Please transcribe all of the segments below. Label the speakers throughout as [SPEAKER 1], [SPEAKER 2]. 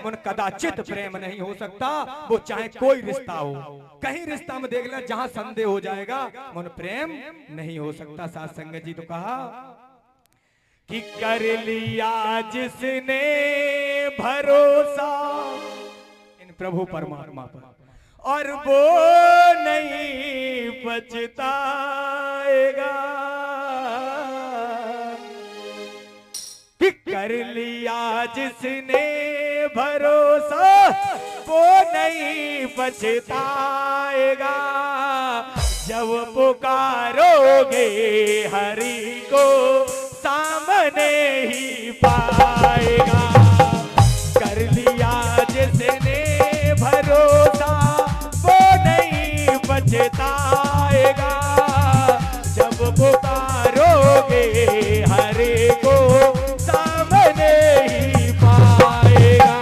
[SPEAKER 1] मन कदाचित प्रेम नहीं हो सकता, वो चाहे कोई रिश्ता हो। कहीं रिश्ता में देख ले जहां संदेह हो जाएगा मन प्रेम नहीं हो सकता। साथ संगत जी तो कहा कि कर लिया जिसने भरोसा इन प्रभु परमात्मा पर और वो नहीं पछताएगा, कि कर लिया जिसने भरोसा वो नहीं पछताएगा, जब पुकारोगे हरि को सामने ही पाएगा। कर लिया जिसने भरोसा वो नहीं पछताएगा, जब पुकारोगे हरि को सामने ही पाएगा।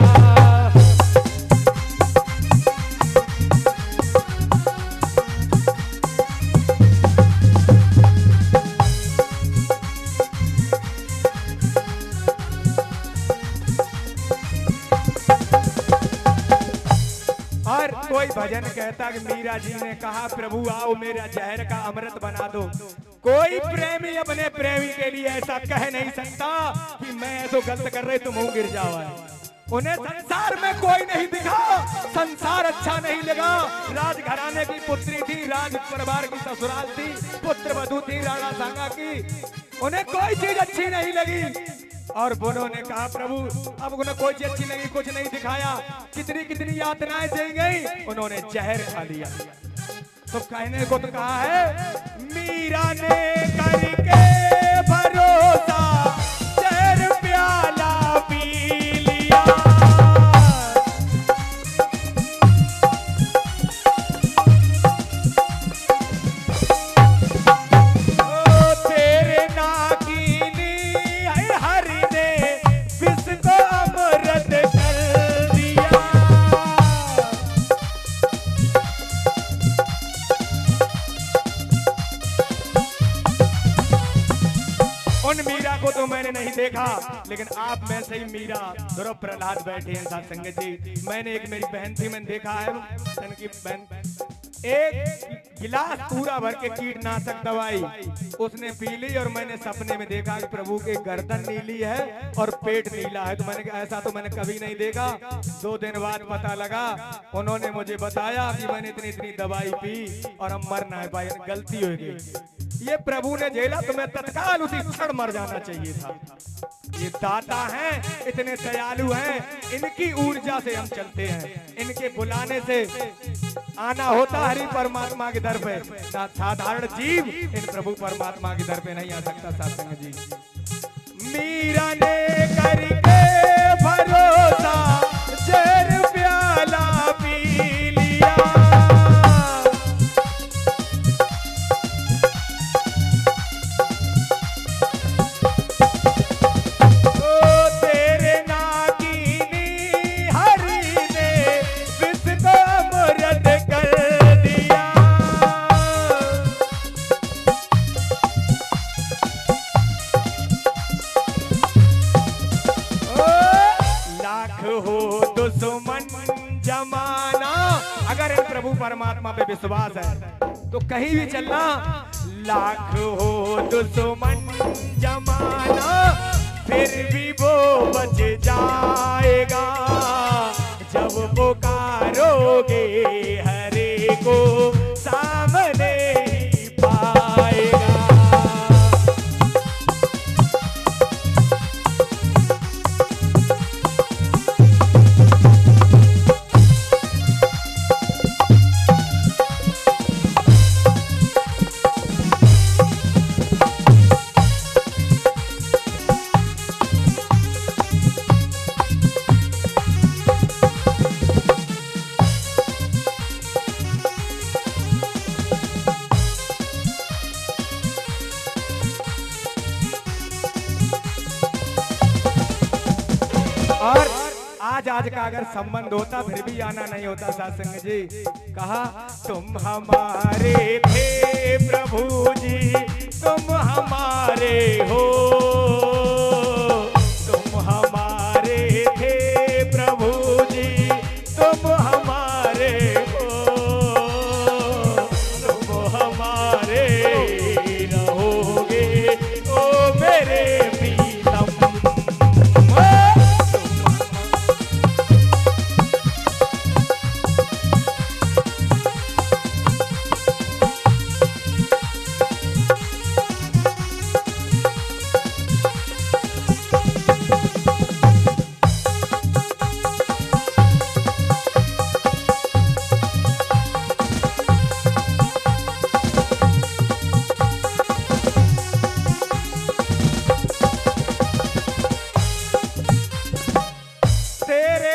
[SPEAKER 1] और कोई भजन कहता कि मीरा जी ने कहा प्रभु आओ मेरा जहर का अमृत बना दो। कोई प्रेमी अपने प्रेमी के लिए ऐसा कह नहीं सकता कि मैं ऐसा गलत कर रहे तुम गिर जाओ। उन्हें संसार में कोई नहीं दिखा, संसार अच्छा नहीं लगा। राजघराने की पुत्री थी, राज परिवार की ससुराल थी, पुत्र वधू थी राणा सांगा की, उन्हें कोई चीज अच्छी नहीं लगी। और बोलो ने कहा प्रभु अब उन्हें कोई चीज अच्छी लगी, कुछ नहीं दिखाया, कितनी कितनी यातनाएं दी गई, उन्होंने जहर खा लिया। तो कहने को तो कहा है मीरा ने करके भरोसा जहर प्याला पी लिया। ओ तेरे नागिनी हरि ने विष को अमृत कर दिया। उन मीरा को तो मैंने नहीं देखा, लेकिन आप में से ही मीरा ध्रुव प्रहलाद बैठे हैं साथ संगत जी। मैंने एक मेरी बहन थी, मैंने देखा है की बहन एक गिलास पूरा भर के कीटनाशक दवाई उसने पी ली और मैंने सपने में देखा कि प्रभु के गर्दन नीली है और पेट नीला है। तो मैंने कहा ऐसा तो मैंने कभी नहीं देखा। 2 दिन बाद पता लगा, उन्होंने मुझे बताया कि मैंने इतनी इतनी दवाई पी और हम मर ना पाए, गलती हो गई। ये प्रभु ने झेला तो मैं तत्काल उसी क्षण मर जाना चाहिए था। ये दाता हैं, इतने दयालु हैं, इनकी ऊर्जा से हम चलते हैं, इनके बुलाने से आना होता हरि परमात्मा के दर पे। साधारण जीव इन प्रभु परमात्मा के दर पे नहीं आ सकता। सत्संग जी मीरा ने करके भरोसा जहर प्याला पी लिया। प्रभु परमात्मा पे विश्वास है तो कहीं भी चलना, लाख हो दुश्मन जमाना फिर भी वो बच जाएगा, जब पुकारोगे हरे को सामने ही पाएगा। और आज का अगर संबंध होता फिर भी आना नहीं होता। सत्संग जी कहा तुम हमारे थे प्रभु जी, तुम हमारे हो, तुम हमारे थे प्रभु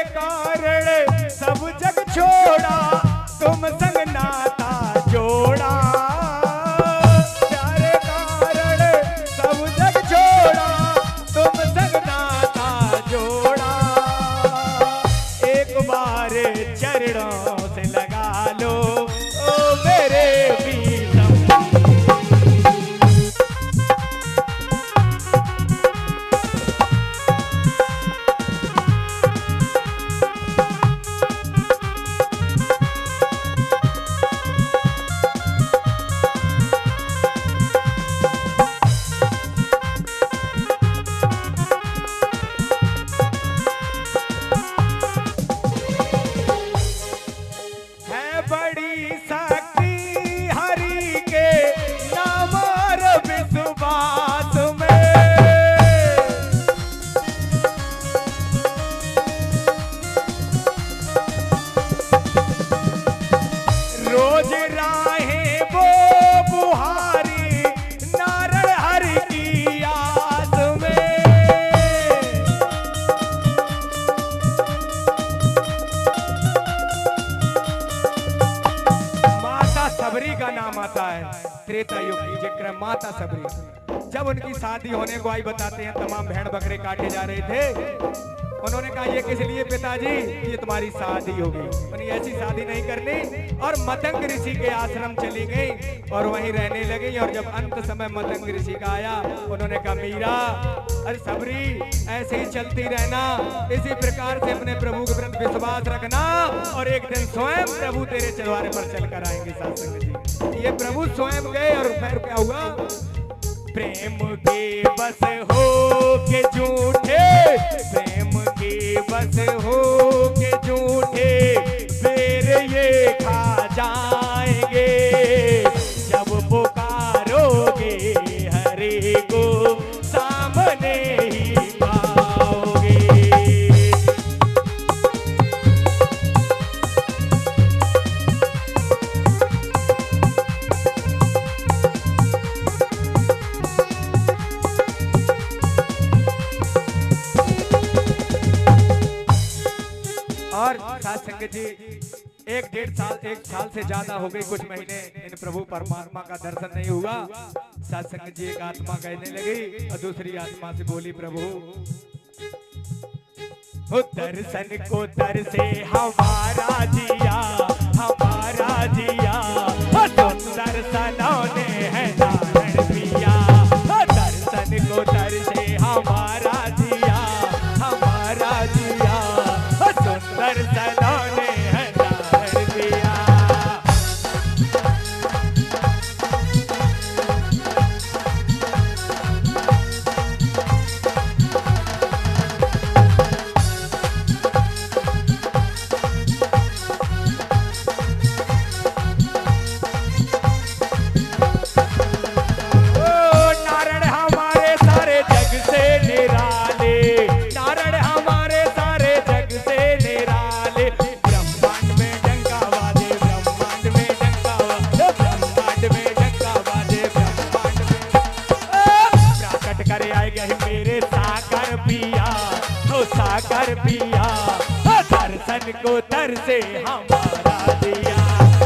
[SPEAKER 1] कारण सब जग छोड़ा, तुम संग नाता जोड़ा। प्यारे कारण सब जग छोड़ा, तुम संग नाता जोड़ा। एक बार चरणों से लगा लो ओ मेरे प्रीतम। त्रेता युग की जिक्र माता सबरी। जब उनकी शादी होने को आई बताते हैं, तमाम भेड़ बकरे काटे जा रहे थे। उन्होंने कहा ये किस लिए पिताजी? ये तुम्हारी शादी होगी। उन्हें ऐसी शादी नहीं करनी। और मतंग ऋषि के आश्रम चली गई और वहीं रहने लगी। और जब अंत समय मतंग ऋषि का आया, उन्होंने कहा मीरा, अरे सबरी ऐसे ही चलती रहना, इसी प्रकार से अपने प्रभु के प्रति विश्वास रखना और एक दिन स्वयं प्रभु तेरे द्वार पर चल कर आएंगे। सत्संग जी, ये प्रभु स्वयं गए और फिर क्या हुआ? प्रेम के बस हो के झूठे, प्रेम के बस हो के झूठे, फिर ये खा जाएंगे। जब पुकारोगे हरे को सामने ही पाओगे। और साथ संगत जी, एक साल से ज्यादा हो गई, कुछ महीने इन प्रभु परमात्मा का दर्शन नहीं हुआ। साथ संगत जी, एक आत्मा कहने लगी और दूसरी आत्मा से बोली, प्रभु दर्शन को दर से हमारा जिया, हमारा जिया, सुंदर सलोने है नारायण पिया। दर्शन को दर से हमारा जिया, हमारा जिया, सुंदर सलोने है नारायण पिया। साकर पिया, दर्शन को दर से हमारा दिया।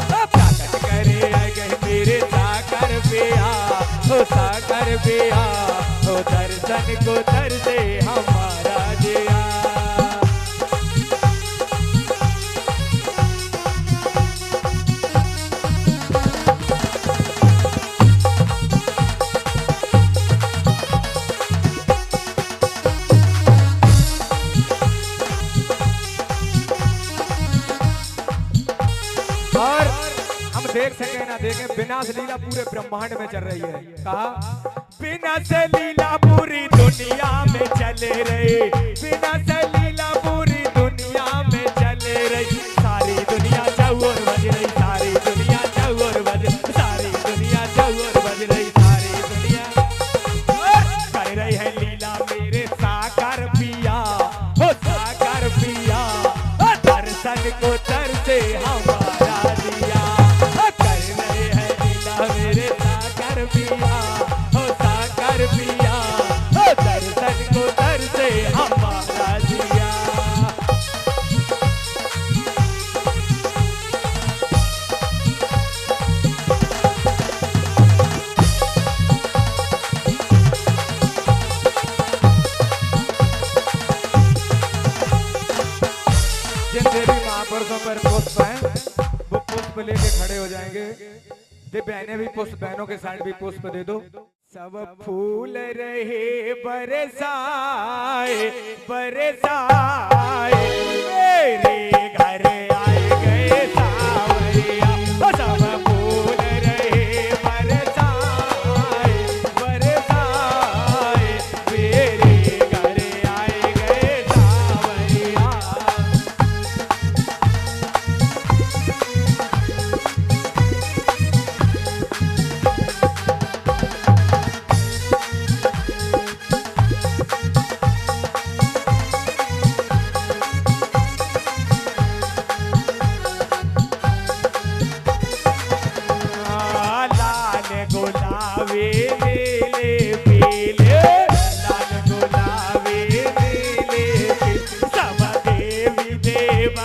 [SPEAKER 1] प्रकट करे गए मेरे साकर पिया, हो साकर पिया, हो दर्शन को दर से हमारा दिया। देख सके ना देखे, विनाश लीला पूरे ब्रह्मांड में चल रही है। कहा विनाश लीला पूरी दुनिया में चले रही, विनाश लीला पूरी दुनिया में चले रही। सारी दुनिया चौर बज रही, सारी दुनिया चौर बज, सारी दुनिया चौर बज रही, सारी दुनिया कर रही है लीला मेरे साकर पिया, हो साकर पिया, दर्शन को दर से हमारा दिया। मेरे साकर पिया, हो साकर पिया, हो दर्शन को दर से हमारा दिया। जिन देवी महापुरुषों पर पुष्प हैं वो पुष्प लेके खड़े हो जाएंगे। दे बहनें भी पुष्प, बहनों के साइड भी पुष्प दे दो। सब फूल रहे बरसाए बरसाए, मेरे घर आए गए सावरिया। सब फूल रहे बरसाए बरसाए, मेरे घर आए गए सावरिया। गुलाबी नीले पीले, लाल गुलाबी नीले पीले, सब देवी देव